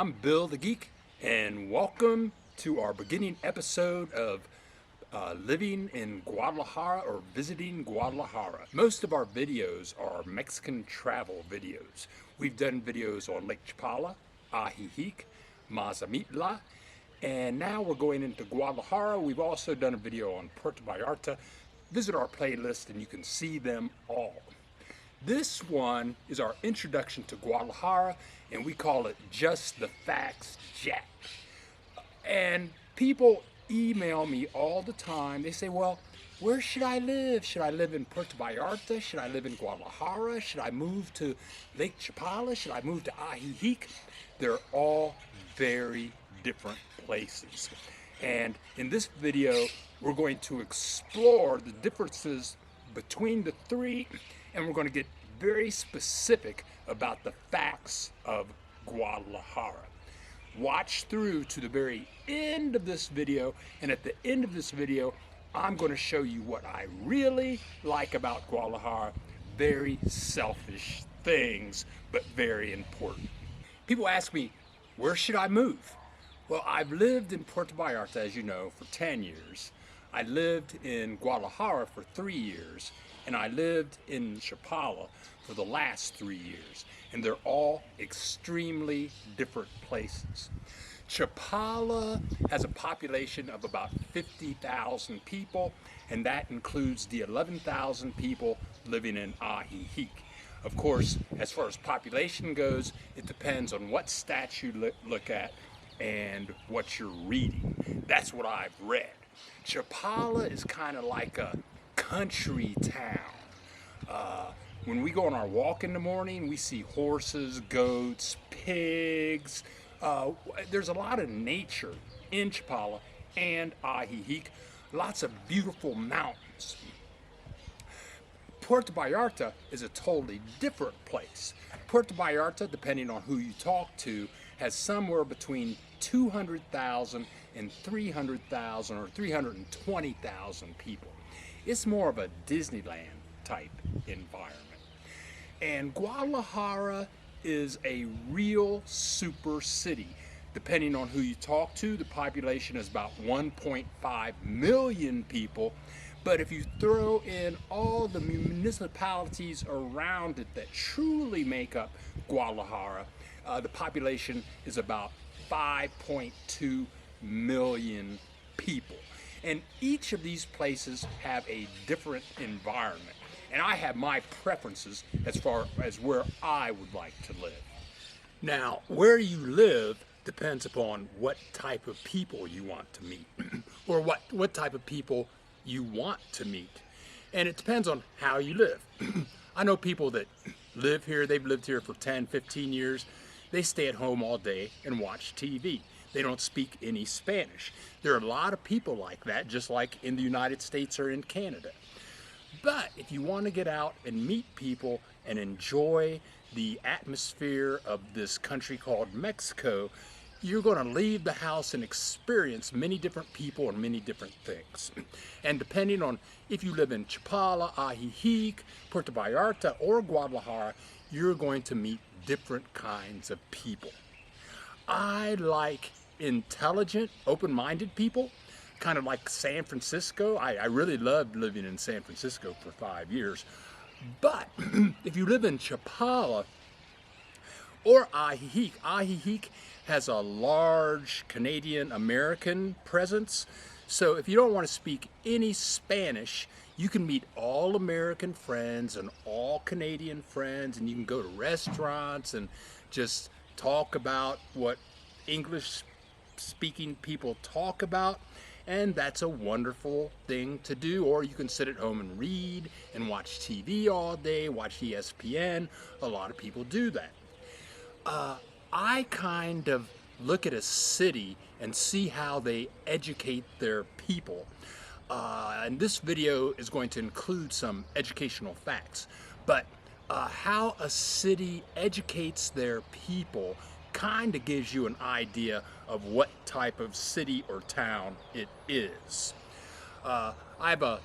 I'm Bill the Geek, and welcome to our beginning episode of living in Guadalajara or visiting Guadalajara. Most of our videos are Mexican travel videos. We've done videos on Lake Chapala, Ajijic, Mazamitla, and now we're going into Guadalajara. We've also done a video on Puerto Vallarta. Visit our playlist and you can see them all. This one is our introduction to Guadalajara, and we call it Just the Facts Jack. And people email me all the time. They say, well, where should I live? Should I live in Puerto Vallarta? Should I live in Guadalajara? Should I move to Lake Chapala? Should I move to Ajijic? They're all very different places. And in this video, we're going to explore the differences between the three, and we're going to get very specific about the facts of Guadalajara. Watch through to the very end of this video, and at the end of this video, I'm going to show you what I really like about Guadalajara. Very selfish things, but very important. People ask me, where should I move? Well, I've lived in Puerto Vallarta, as you know, for 10 years. I lived in Guadalajara for 3 years, and I lived in Chapala for the last 3 years, and they're all extremely different places. Chapala has a population of about 50,000 people, and that includes the 11,000 people living in Ajijic. Of course, as far as population goes, it depends on what stats you look at and what you're reading. That's what I've read. Chapala is kind of like a country town. When we go on our walk in the morning, we see horses, goats, pigs. There's a lot of nature in Chapala and Ajijic. Lots of beautiful mountains. Puerto Vallarta is a totally different place. Puerto Vallarta, depending on who you talk to, has somewhere between 200,000 and 300,000 or 320,000 people. It's more of a Disneyland type environment. And Guadalajara is a real super city. Depending on who you talk to, the population is about 1.5 million people. But if you throw in all the municipalities around it that truly make up Guadalajara, the population is about 5.2 million people. And each of these places have a different environment. And I have my preferences as far as where I would like to live. Now, where you live depends upon what type of people you want to meet, or what type of people you want to meet. And it depends on how you live. I know people that live here, they've lived here for 10, 15 years. They stay at home all day and watch TV. They don't speak any Spanish. There are a lot of people like that, just like in the United States or in Canada. But if you want to get out and meet people and enjoy the atmosphere of this country called Mexico, you're going to leave the house and experience many different people and many different things. And depending on if you live in Chapala, Ajijic, Puerto Vallarta, or Guadalajara, you're going to meet different kinds of people. I like intelligent, open-minded people, kind of like San Francisco. I really loved living in San Francisco for 5 years. But if you live in Chapala or Ajijic, Ajijic has a large Canadian-American presence. So if you don't want to speak any Spanish, you can meet all American friends and all Canadian friends, and you can go to restaurants and just talk about what English-speaking people talk about. And that's a wonderful thing to do. Or you can sit at home and read and watch TV all day, watch ESPN. A lot of people do that. I kind of look at a city and see how they educate their people. And this video is going to include some educational facts. But how a city educates their people kind of gives you an idea of what type of city or town it is. I have a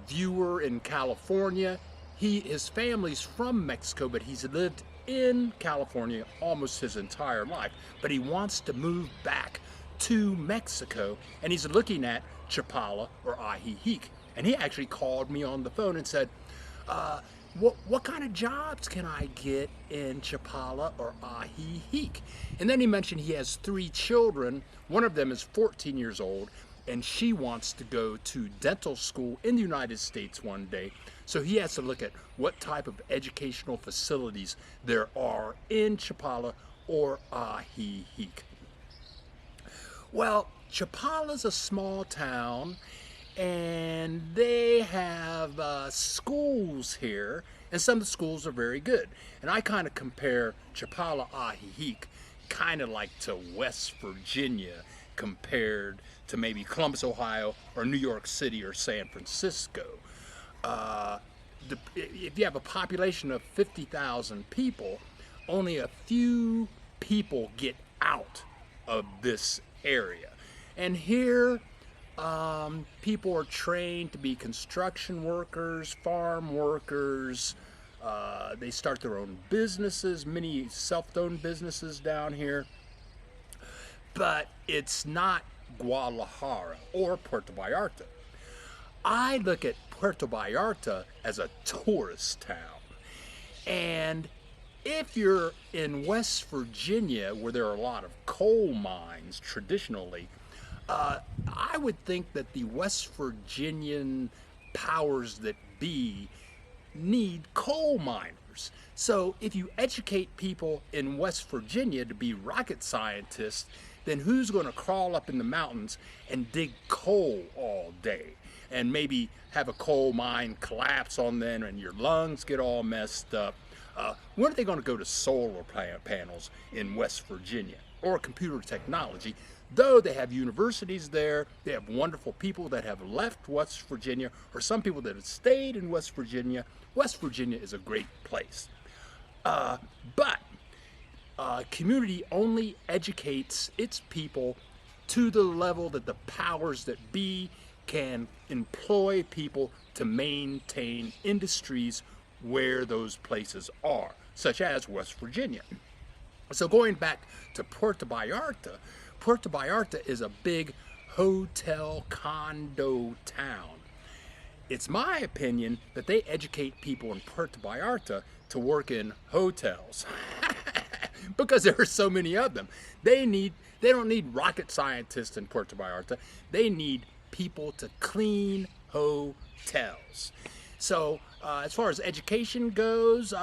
viewer in California. His family's from Mexico, but he's lived in California almost his entire life, but he wants to move back to Mexico, and he's looking at Chapala or Ajijic. And he actually called me on the phone and said, what kind of jobs can I get in Chapala or Ajijic? And then he mentioned he has 3 children. One of them is 14 years old, and she wants to go to dental school in the United States one day. So he has to look at what type of educational facilities there are in Chapala or Ajijic. Well, Chapala's a small town, and they have schools here, and some of the schools are very good. And I kind of compare Chapala Ajijic kind of like to West Virginia compared to maybe Columbus, Ohio, or New York City or San Francisco. If you have a population of 50,000 people, only a few people get out of this area. And here, people are trained to be construction workers, farm workers. They start their own businesses, many self-owned businesses down here. But it's not Guadalajara or Puerto Vallarta. I look at Puerto Vallarta as a tourist town. And if you're in West Virginia, where there are a lot of coal mines traditionally, I would think that the West Virginian powers that be need coal miners. So if you educate people in West Virginia to be rocket scientists, then who's going to crawl up in the mountains and dig coal all day and maybe have a coal mine collapse on them and your lungs get all messed up? When are they going to go to solar panels in West Virginia or computer technology? Though they have universities there, they have wonderful people that have left West Virginia, or some people that have stayed in West Virginia. West Virginia is a great place. But community only educates its people to the level that the powers that be can employ people to maintain industries where those places are, such as West Virginia. So going back to Puerto Vallarta, Puerto Vallarta is a big hotel condo town. It's my opinion that they educate people in Puerto Vallarta to work in hotels because there are so many of them. They don't need rocket scientists in Puerto Vallarta. They need people to clean hotels. So as far as education goes,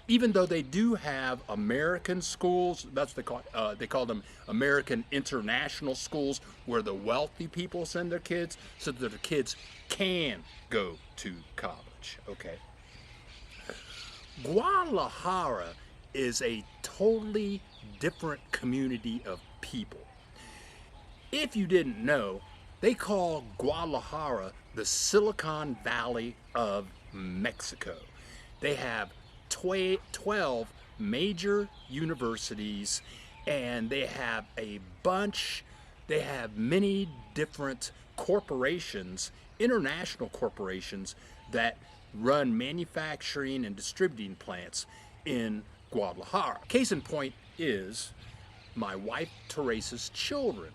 even though they do have American schools, that's what they call them American international schools, where the wealthy people send their kids so that their kids can go to college. Okay. Guadalajara is a totally different community of people. If you didn't know, they call Guadalajara the Silicon Valley of Mexico. They have 12 major universities, and they have many different corporations, international corporations, that run manufacturing and distributing plants in Guadalajara. Case in point is my wife Teresa's children.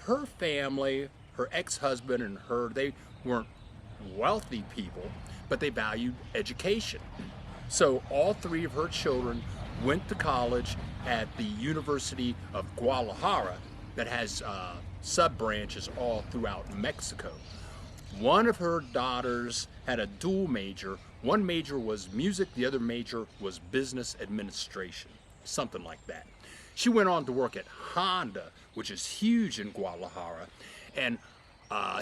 Her family, her ex-husband and her, they weren't wealthy people, but they valued education. So all 3 of her children went to college at the University of Guadalajara that has sub-branches all throughout Mexico. One of her daughters had a dual major. One major was music, the other major was business administration, something like that. She went on to work at Honda, which is huge in Guadalajara, and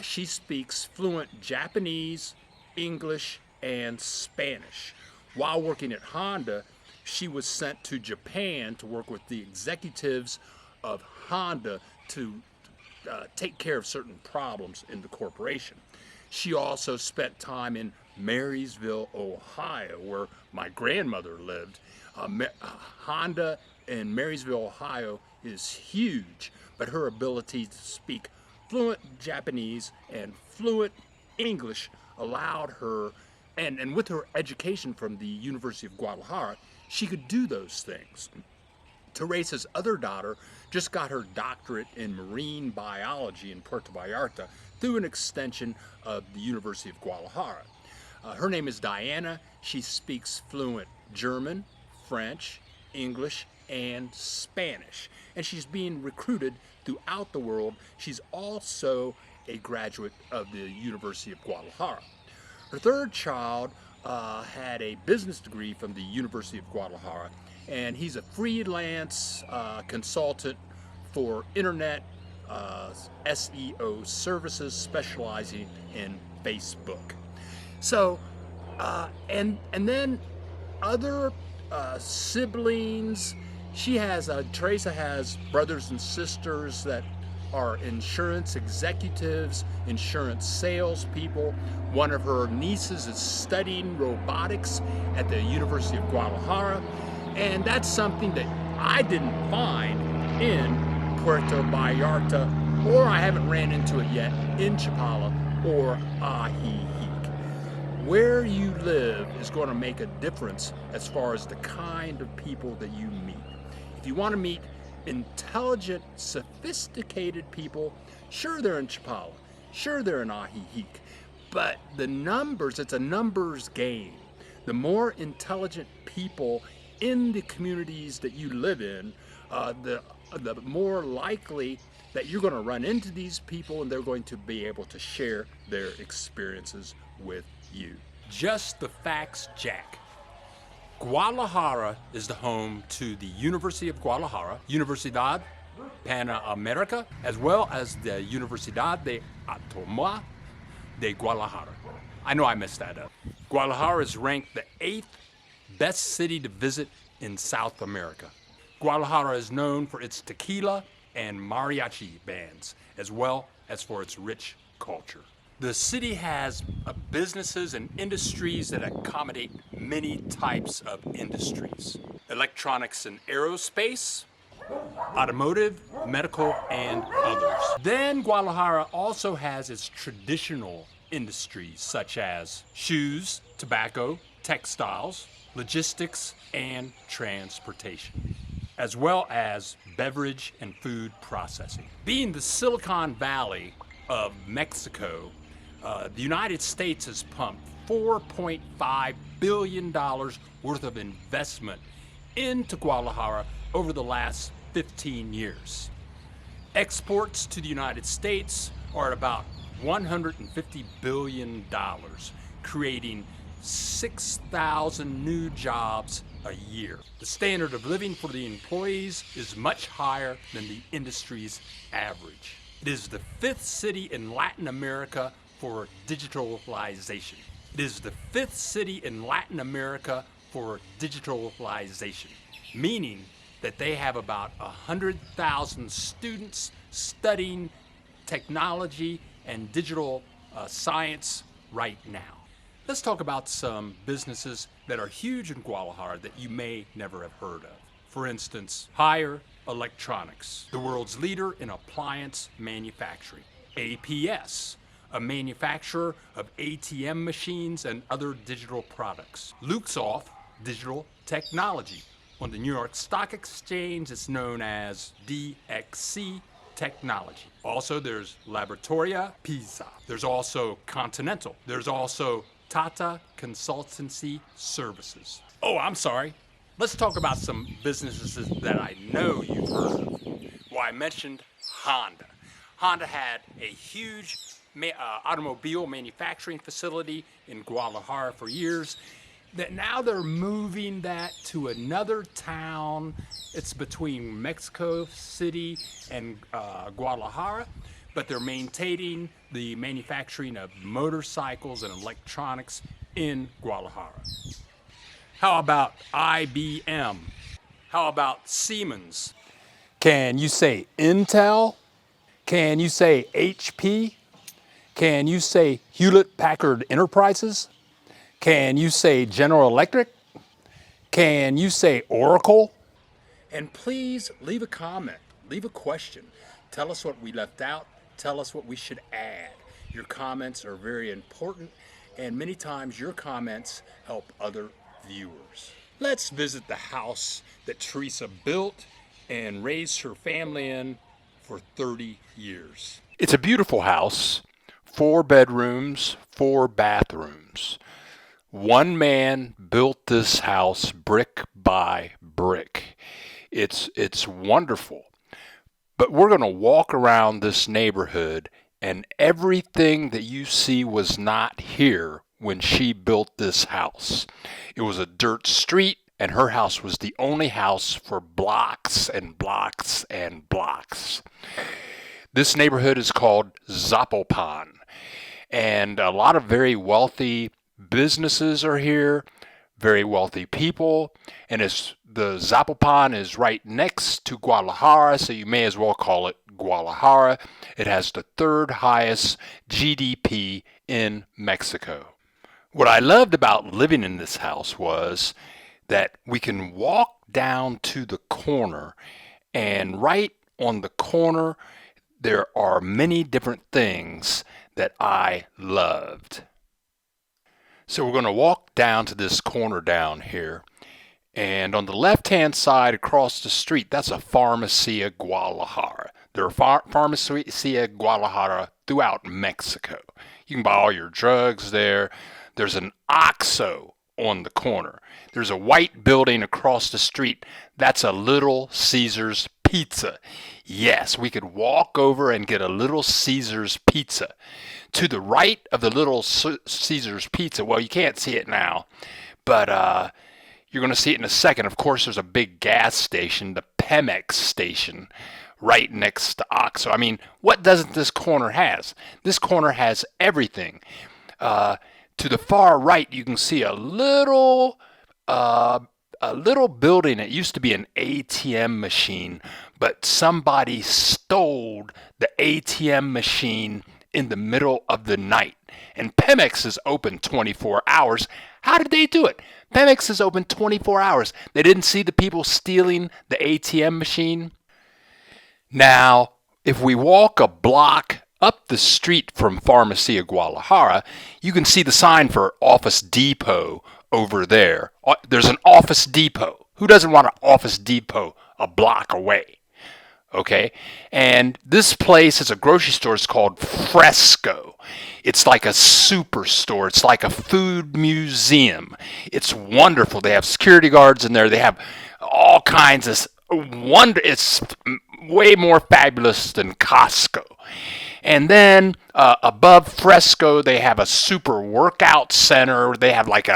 she speaks fluent Japanese, English, and Spanish. While working at Honda, she was sent to Japan to work with the executives of Honda to take care of certain problems in the corporation. She also spent time in Marysville, Ohio, where my grandmother lived. Honda in Marysville, Ohio is huge, but her ability to speak fluent Japanese and fluent English allowed her And with her education from the University of Guadalajara, she could do those things. Teresa's other daughter just got her doctorate in marine biology in Puerto Vallarta through an extension of the University of Guadalajara. Her name is Diana. She speaks fluent German, French, English, and Spanish. And she's being recruited throughout the world. She's also a graduate of the University of Guadalajara. Her third child had a business degree from the University of Guadalajara, and he's a freelance consultant for internet SEO services, specializing in Facebook. So, and then other siblings. She has Teresa has brothers and sisters that are insurance executives, insurance salespeople. One of her nieces is studying robotics at the University of Guadalajara, and that's something that I didn't find in Puerto Vallarta, or I haven't ran into it yet in Chapala or Ajijic. Where you live is going to make a difference as far as the kind of people that you meet. If you want to meet intelligent, sophisticated people, sure, they're in Chapala, sure, they're in Ajijic, but the numbers, it's a numbers game. The more intelligent people in the communities that you live in, the more likely that you're going to run into these people, and they're going to be able to share their experiences with you. Just the facts, Jack. Guadalajara is the home to the University of Guadalajara, Universidad Panamerica, as well as the Universidad de Autónoma de Guadalajara. I know I messed that up. Guadalajara is ranked the 8th best city to visit in South America. Guadalajara is known for its tequila and mariachi bands, as well as for its rich culture. The city has businesses and industries that accommodate many types of industries: electronics and aerospace, automotive, medical, and others. Then Guadalajara also has its traditional industries such as shoes, tobacco, textiles, logistics, and transportation, as well as beverage and food processing. Being the Silicon Valley of Mexico, the United States has pumped $4.5 billion worth of investment into Guadalajara over the last 15 years. Exports to the United States are at about $150 billion, creating 6,000 new jobs a year. The standard of living for the employees is much higher than the industry's average. It is the 5th city in Latin America for digitalization. It is the 5th city in Latin America for digitalization, meaning that they have about 100,000 students studying technology and digital science right now. Let's talk about some businesses that are huge in Guadalajara that you may never have heard of. For instance, Haier Electronics, the world's leader in appliance manufacturing. APS, a manufacturer of ATM machines and other digital products. Luxoff Digital Technology. On the New York Stock Exchange, it's known as DXC Technology. Also, there's Laboratoria Pisa. There's also Continental. There's also Tata Consultancy Services. Oh, I'm sorry. Let's talk about some businesses that I know you've heard of. Well, I mentioned Honda. Honda had a huge automobile manufacturing facility in Guadalajara for years. That now they're moving that to another town. It's between Mexico City and Guadalajara, but they're maintaining the manufacturing of motorcycles and electronics in Guadalajara. How about IBM? How about Siemens? Can you say Intel? Can you say HP? Can you say Hewlett-Packard Enterprises? Can you say General Electric? Can you say Oracle? And please leave a comment, leave a question. Tell us what we left out. Tell us what we should add. Your comments are very important, and many times your comments help other viewers. Let's visit the house that Teresa built and raised her family in for 30 years. It's a beautiful house, 4 bedrooms, 4 bathrooms. One man built this house brick by brick. It's wonderful. But we're going to walk around this neighborhood, and everything that you see was not here when she built this house. It was a dirt street, and her house was the only house for blocks and blocks and blocks. This neighborhood is called Zapopan, and a lot of very wealthy businesses are here, very wealthy people, and the Zapopan is right next to Guadalajara, so you may as well call it Guadalajara. It has the 3rd highest GDP in Mexico. What I loved about living in this house was that we can walk down to the corner, and right on the corner there are many different things that I loved. So we're going to walk down to this corner down here, and on the left-hand side across the street, that's a Farmacia Guadalajara. There are Farmacia Guadalajara throughout Mexico. You can buy all your drugs there. There's an OXXO on the corner. There's a white building across the street. That's a Little Caesars Pizza. Yes, we could walk over and get a Little Caesars Pizza. To the right of the Little Caesars Pizza, well, you can't see it now, but you're going to see it in a second. Of course, there's a big gas station, the Pemex station, right next to OXXO. I mean, what doesn't this corner has? This corner has everything. To the far right, you can see a little building. It used to be an ATM machine, but somebody stole the ATM machine in the middle of the night. And Pemex is open 24 hours. How did they do it? Pemex is open 24 hours. They didn't see the people stealing the ATM machine. Now, if we walk a block up the street from Farmacia Guadalajara, you can see the sign for Office Depot over there. There's an Office Depot. Who doesn't want an Office Depot a block away? Okay, and this place is a grocery store. It's called Fresco. It's like a superstore. It's like a food museum. It's wonderful. They have security guards in there. They have all kinds of wonder. It's way more fabulous than Costco. And then above Fresco, they have a super workout center. They have like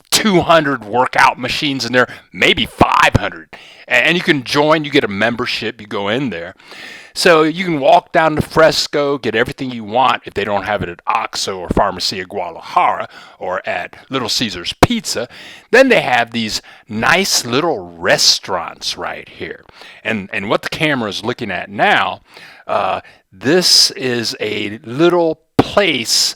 200 workout machines in there, maybe 500. And you can join, you get a membership, you go in there. So you can walk down to Fresco, get everything you want if they don't have it at OXXO or Farmacia Guadalajara or at Little Caesars Pizza. Then they have these nice little restaurants right here. And what the camera is looking at now, this is a little place.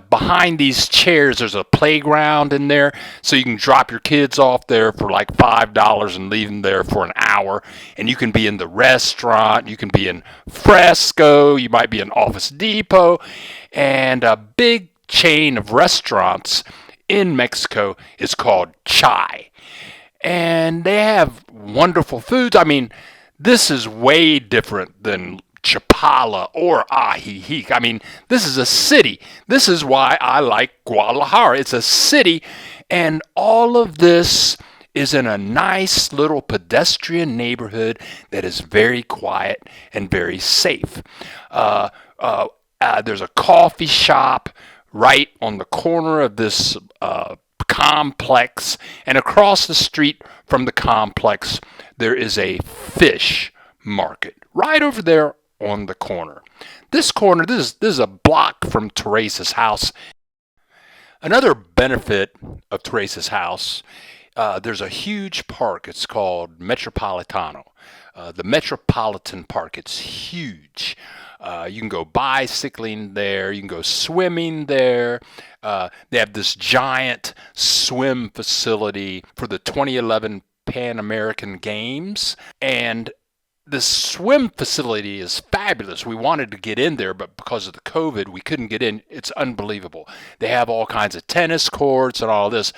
Behind these chairs, there's a playground in there, so you can drop your kids off there for like $5 and leave them there for an hour. And you can be in the restaurant, you can be in Fresco, you might be in Office Depot, and a big chain of restaurants in Mexico is called Chai. And they have wonderful foods. I mean, this is way different than Chapala or Ajijic. I mean, this is a city. This is why I like Guadalajara. It's a city, and all of this is in a nice little pedestrian neighborhood that is very quiet and very safe. There's a coffee shop right on the corner of this complex, and across the street from the complex, there is a fish market right over there on the corner. This is a block from Teresa's house. Another benefit of Teresa's house, there's a huge park. It's called Metropolitano. The Metropolitan Park. It's huge. You can go bicycling there. You can go swimming there. They have this giant swim facility for the 2011 Pan American Games. And The swim facility is fabulous. We wanted to get in there, but because of the COVID, we couldn't get in. It's unbelievable. They have all kinds of tennis courts and all this,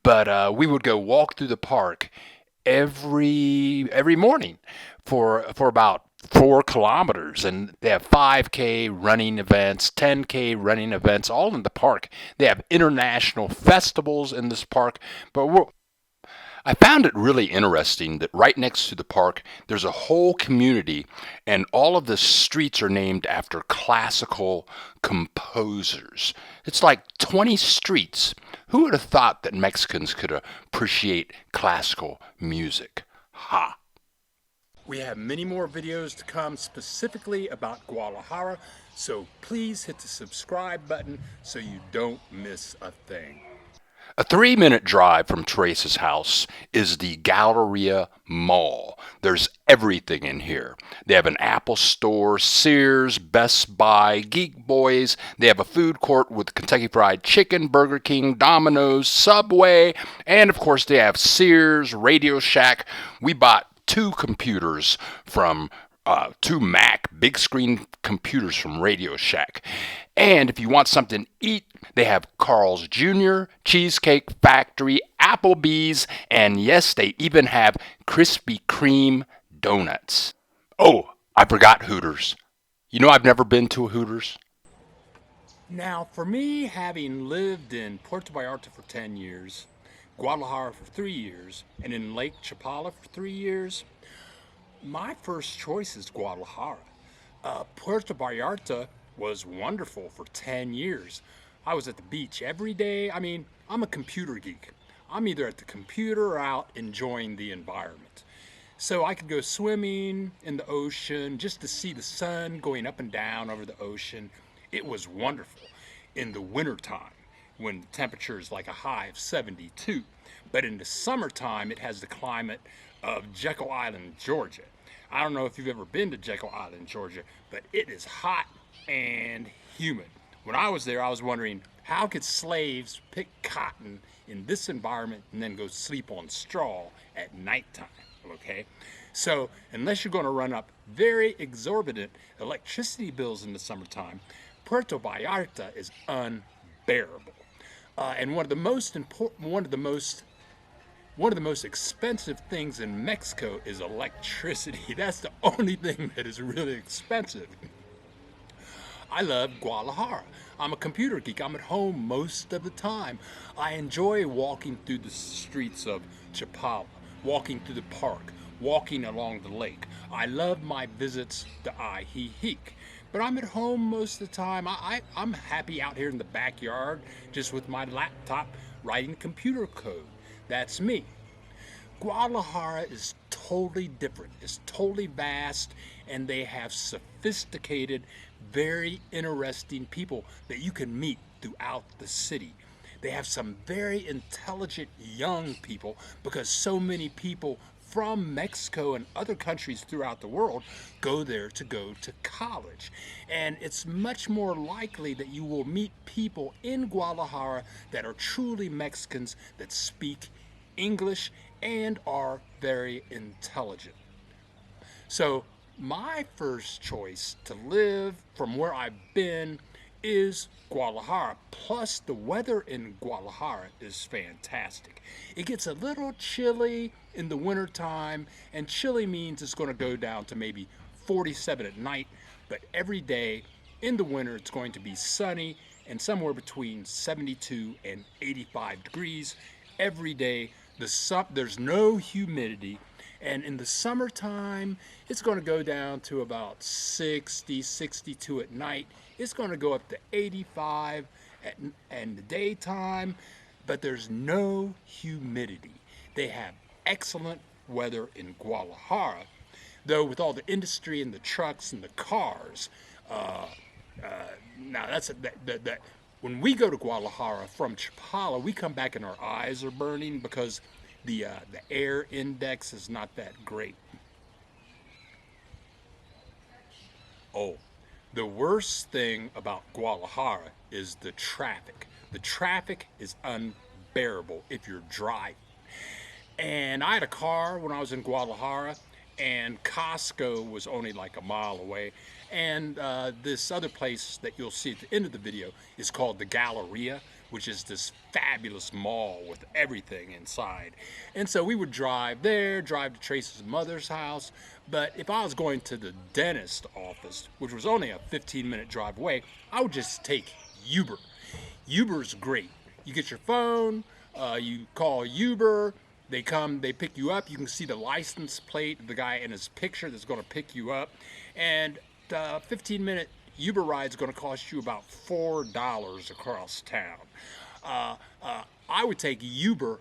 but we would go walk through the park every morning for about 4 kilometers, and they have 5K running events, 10K running events, all in the park. They have international festivals in this park, but I found it really interesting that right next to the park, there's a whole community, and all of the streets are named after classical composers. It's like 20 streets. Who would have thought that Mexicans could appreciate classical music? Ha! We have many more videos to come specifically about Guadalajara, so please hit the subscribe button so you don't miss a thing. A 3-minute drive from Teresa's house is the Galleria Mall. There's everything in here. They have an Apple store, Sears, Best Buy, Geek Boys. They have a food court with Kentucky Fried Chicken, Burger King, Domino's, Subway, and of course they have Sears, Radio Shack. We bought 2 computers from 2 Mac big screen computers from Radio Shack. And if you want something to eat, they have Carl's Jr., Cheesecake Factory, Applebee's, and yes, they even have Krispy Kreme donuts. Oh, I forgot Hooters. You know I've never been to a Hooters. Now, for me, having lived in Puerto Vallarta for 10 years, Guadalajara for 3 years, and in Lake Chapala for 3 years, my first choice is Guadalajara. Puerto Vallarta was wonderful for 10 years. I was at the beach every day. I mean, I'm a computer geek. I'm either at the computer or out enjoying the environment. So I could go swimming in the ocean just to see the sun going up and down over the ocean. It was wonderful in the wintertime when the temperature is like a high of 72. But in the summertime, it has the climate of Jekyll Island, Georgia. I don't know if you've ever been to Jekyll Island, Georgia, but it is hot and humid. When I was there, I was wondering, how could slaves pick cotton in this environment and then go sleep on straw at nighttime? Okay, so unless you're going to run up very exorbitant electricity bills in the summertime, Puerto Vallarta is unbearable. And one of the most expensive things in Mexico is electricity. That's the only thing that is really expensive. I love Guadalajara. I'm a computer geek. I'm at home most of the time. I enjoy walking through the streets of Chapala, walking through the park, walking along the lake. I love my visits to Ajijic. But I'm at home most of the time. I'm happy out here in the backyard just with my laptop writing computer code. That's me. Guadalajara is totally different. It's totally vast, and they have sophisticated, very interesting people that you can meet throughout the city. They have some very intelligent young people because so many people from Mexico and other countries throughout the world go there to go to college. And it's much more likely that you will meet people in Guadalajara that are truly Mexicans that speak English and are very intelligent. So my first choice to live from where I've been is Guadalajara. Plus the weather in Guadalajara is fantastic. It gets a little chilly in the wintertime, and chilly means it's going to go down to maybe 47 at night, but every day in the winter it's going to be sunny and somewhere between 72 and 85 degrees every day. There's no humidity, and in the summertime it's going to go down to about 60, 62 at night. It's going to go up to 85 in the daytime, but there's no humidity. They have excellent weather in Guadalajara, though with all the industry and the trucks and the cars. Now that when we go to Guadalajara from Chapala, we come back and our eyes are burning because the air index is not that great. Oh, the worst thing about Guadalajara is the traffic. The traffic is unbearable if you're driving. And I had a car when I was in Guadalajara, and Costco was only like a mile away. And this other place that you'll see at the end of the video is called the Galleria, which is this fabulous mall with everything inside. And so we would drive there, drive to Trace's mother's house. But if I was going to the dentist office, which was only a 15-minute drive away, I would just take Uber. Uber's great. You get your phone, you call Uber, they come, they pick you up. You can see the license plate of the guy in his picture that's going to pick you up. And the 15-minute Uber ride is going to cost you about $4 across town. I would take Uber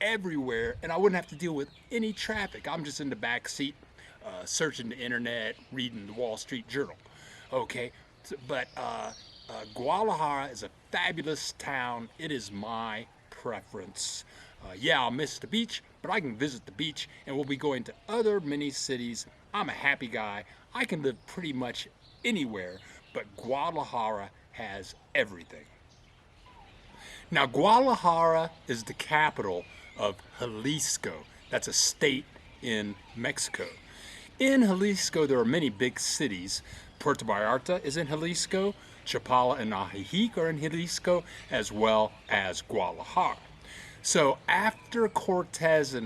everywhere, and I wouldn't have to deal with any traffic. I'm just in the back seat, searching the internet, reading the Wall Street Journal. Okay, but Guadalajara is a fabulous town. It is my preference. Yeah, I'll miss the beach, but I can visit the beach, and we'll be going to other mini cities. I'm a happy guy. I can live pretty much anywhere, but Guadalajara has everything. Now, Guadalajara is the capital of Jalisco. That's a state in Mexico. In Jalisco, there are many big cities. Puerto Vallarta is in Jalisco. Chapala and Ajijic are in Jalisco, as well as Guadalajara. So after Cortez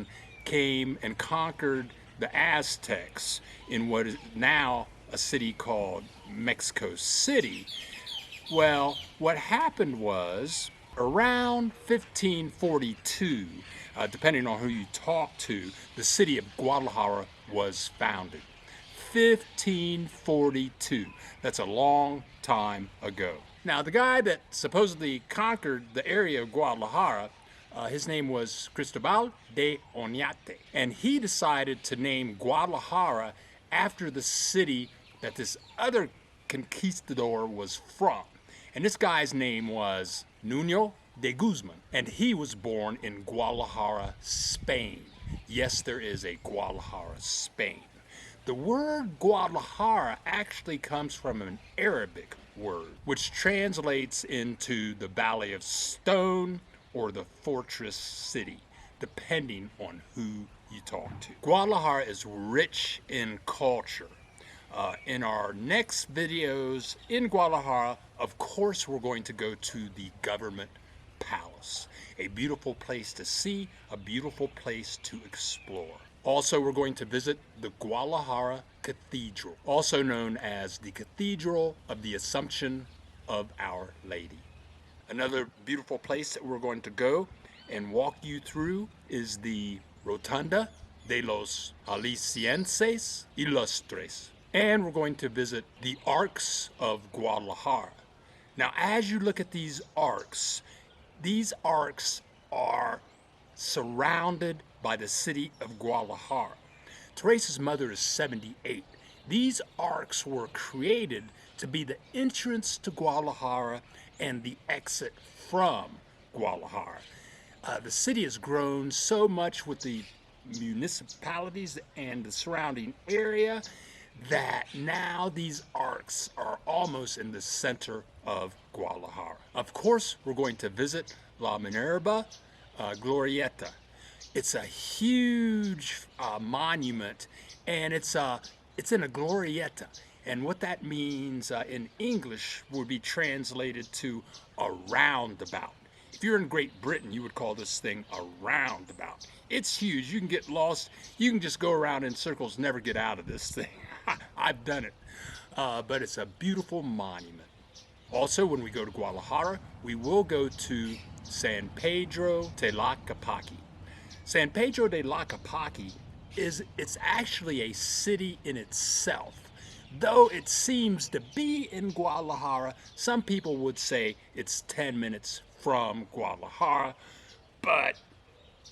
came and conquered the Aztecs in what is now a city called Mexico City, well, what happened was around 1542, depending on who you talk to, the city of Guadalajara was founded. 1542. That's a long time ago. Now, the guy that supposedly conquered the area of Guadalajara, his name was Cristobal de Oñate, and he decided to name Guadalajara after the city that this other conquistador was from. And this guy's name was Nuño de Guzman, and he was born in Guadalajara, Spain. Yes, there is a Guadalajara, Spain. The word Guadalajara actually comes from an Arabic word, which translates into the Valley of Stone or the Fortress City, depending on who you talk to. Guadalajara is rich in culture. In our next videos in Guadalajara, of course, we're going to go to the government palace. A beautiful place to see, a beautiful place to explore. Also, we're going to visit the Guadalajara Cathedral, also known as the Cathedral of the Assumption of Our Lady. Another beautiful place that we're going to go and walk you through is the Rotunda de los Jaliscienses Ilustres. And we're going to visit the Arcs of Guadalajara. Now, as you look at these arcs are surrounded by the city of Guadalajara. Teresa's mother is 78. These arcs were created to be the entrance to Guadalajara and the exit from Guadalajara. The city has grown so much with the municipalities and the surrounding area that now these arcs are almost in the center of Guadalajara. Of course, we're going to visit La Minerva Glorieta. It's a huge monument, and it's in a glorieta. And what that means in English would be translated to a roundabout. If you're in Great Britain, you would call this thing a roundabout. It's huge. You can get lost. You can just go around in circles, never get out of this thing. I've done it. But it's a beautiful monument. Also, when we go to Guadalajara, we will go to San Pedro de la Capaki. San Pedro de la Capaki it's actually a city in itself. Though it seems to be in Guadalajara, some people would say it's 10 minutes from Guadalajara, but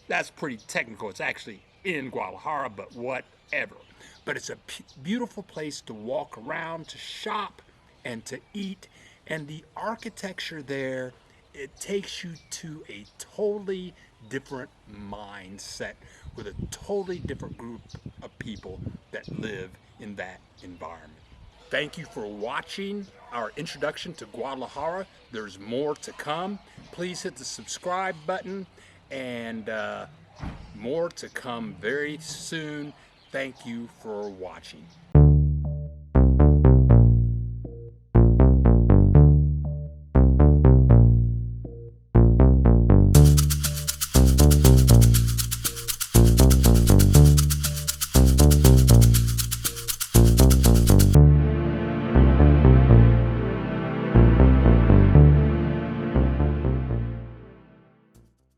that's pretty technical. It's actually in Guadalajara, but whatever. But it's a beautiful place to walk around, to shop, and to eat. And the architecture there, it takes you to a totally different mindset with a totally different group of people that live in that environment. Thank you for watching our introduction to Guadalajara. There's more to come. Please hit the subscribe button, and more to come very soon. Thank you for watching.